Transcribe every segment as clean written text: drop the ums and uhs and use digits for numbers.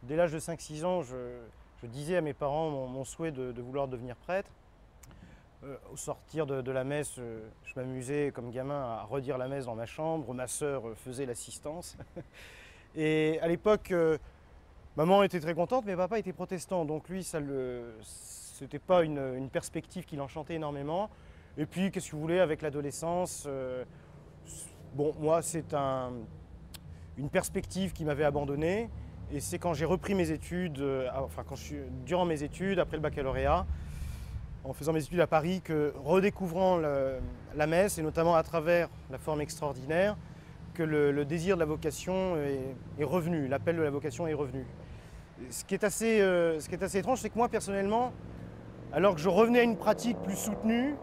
Dès l'âge de 5-6 ans, je disais à mes parents mon souhait de vouloir devenir prêtre. Au sortir de la messe, je m'amusais comme gamin à redire la messe dans ma chambre. Ma sœur faisait l'assistance. Et à l'époque, maman était très contente, mais papa était protestant. Donc lui, c'était pas une perspective qui l'enchantait énormément. Et puis, qu'est-ce que vous voulez, avec l'adolescence, bon, moi, c'est une perspective qui m'avait abandonné. Et c'est quand j'ai repris mes études, durant mes études, après le baccalauréat, en faisant mes études à Paris, que redécouvrant la messe, et notamment à travers la forme extraordinaire, que le désir de la vocation est revenu, l'appel de la vocation est revenu. Ce qui est assez étrange, c'est que moi, personnellement, alors que je revenais à une pratique plus soutenue,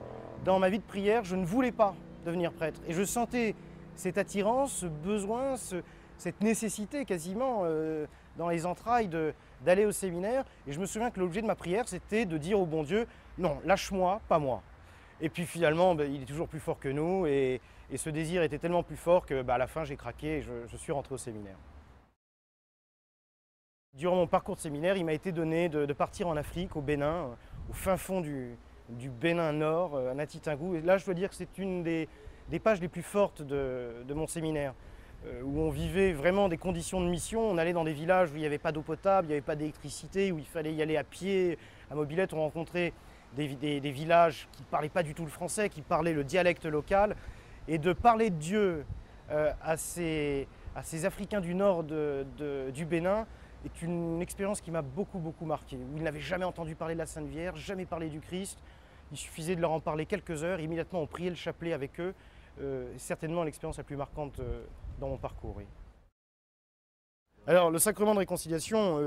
dans ma vie de prière, je ne voulais pas devenir prêtre. Et je sentais cette attirance, ce besoin, cette nécessité quasiment dans les entrailles d'aller au séminaire. Et je me souviens que l'objet de ma prière, c'était de dire au bon Dieu, non, lâche-moi, pas moi. Et puis finalement, il est toujours plus fort que nous. Et ce désir était tellement plus fort que à la fin, j'ai craqué et je suis rentré au séminaire. Durant mon parcours de séminaire, il m'a été donné de partir en Afrique, au Bénin, au fin fond du Bénin Nord, à Natitingou. Et là, je dois dire que c'est une des pages les plus fortes de mon séminaire, où on vivait vraiment des conditions de mission. On allait dans des villages où il n'y avait pas d'eau potable, il n'y avait pas d'électricité, où il fallait y aller à pied, à mobilette. On rencontrait des villages qui ne parlaient pas du tout le français, qui parlaient le dialecte local. Et de parler de Dieu à ces Africains du nord du Bénin est une expérience qui m'a beaucoup marqué, où ils n'avaient jamais entendu parler de la Sainte Vierge, jamais parlé du Christ. Il suffisait de leur en parler quelques heures, immédiatement on priait le chapelet avec eux. Certainement l'expérience la plus marquante dans mon parcours. Oui. Alors le sacrement de réconciliation,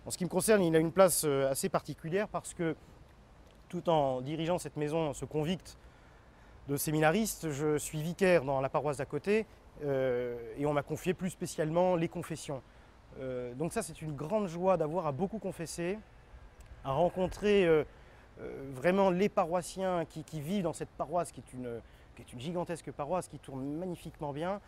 en ce qui me concerne, il a une place assez particulière parce que tout en dirigeant cette maison, ce convict de séminariste, je suis vicaire dans la paroisse d'à côté et on m'a confié plus spécialement les confessions. Donc ça, c'est une grande joie d'avoir à beaucoup confesser, à rencontrer vraiment les paroissiens qui vivent dans cette paroisse qui est une gigantesque paroisse qui tourne magnifiquement bien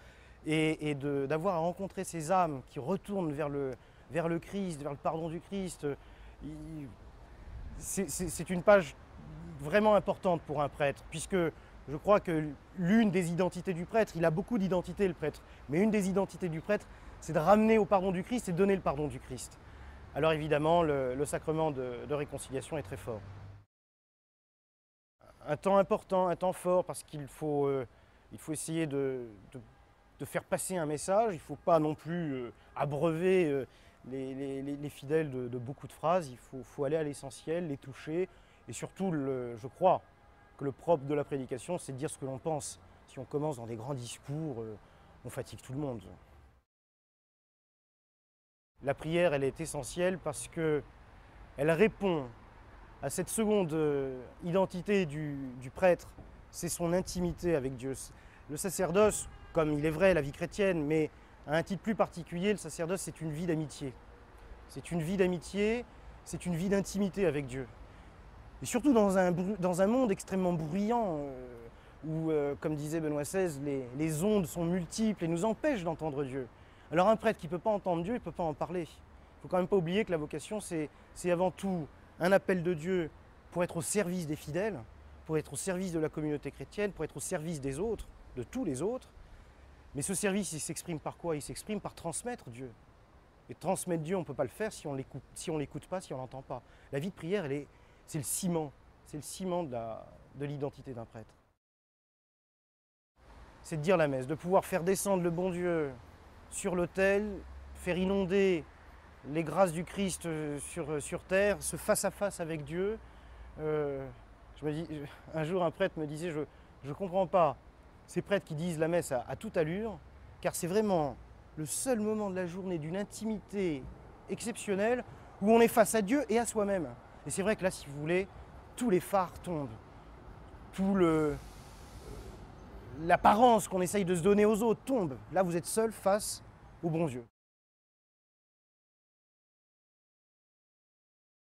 et d'avoir à rencontrer ces âmes qui retournent vers le Christ, vers le pardon du Christ. C'est une page vraiment importante pour un prêtre, puisque je crois que l'une des identités du prêtre, il a beaucoup d'identités le prêtre, mais une des identités du prêtre, c'est de ramener au pardon du Christ et de donner le pardon du Christ. Alors évidemment, le sacrement de réconciliation est très fort. Un temps important, un temps fort, parce qu'il faut essayer de faire passer un message. Il ne faut pas non plus abreuver les fidèles de beaucoup de phrases. Il faut aller à l'essentiel, les toucher. Et surtout, je crois que le propre de la prédication, c'est de dire ce que l'on pense. Si on commence dans des grands discours, on fatigue tout le monde. La prière, elle est essentielle parce qu'elle répond à cette seconde identité du prêtre, c'est son intimité avec Dieu. Le sacerdoce, comme il est vrai, la vie chrétienne, mais à un titre plus particulier, le sacerdoce, c'est une vie d'amitié. C'est une vie d'amitié, c'est une vie d'intimité avec Dieu. Et surtout dans un monde extrêmement bruyant, où, comme disait Benoît XVI, les ondes sont multiples et nous empêchent d'entendre Dieu. Alors un prêtre qui ne peut pas entendre Dieu, il ne peut pas en parler. Il ne faut quand même pas oublier que la vocation, c'est avant tout un appel de Dieu pour être au service des fidèles, pour être au service de la communauté chrétienne, pour être au service des autres, de tous les autres. Mais ce service, il s'exprime par quoi? Il s'exprime par transmettre Dieu. Et transmettre Dieu, on ne peut pas le faire si on l'écoute pas, si on l'entend pas. La vie de prière, c'est le ciment de l'identité d'un prêtre. C'est de dire la messe, de pouvoir faire descendre le bon Dieu sur l'autel, faire inonder les grâces du Christ sur terre, ce face-à-face avec Dieu. Un jour, un prêtre me disait, je ne comprends pas ces prêtres qui disent la messe à toute allure, car c'est vraiment le seul moment de la journée d'une intimité exceptionnelle où on est face à Dieu et à soi-même. Et c'est vrai que là, si vous voulez, tous les phares tombent, l'apparence qu'on essaye de se donner aux autres tombe. Là, vous êtes seul face au bon Dieu.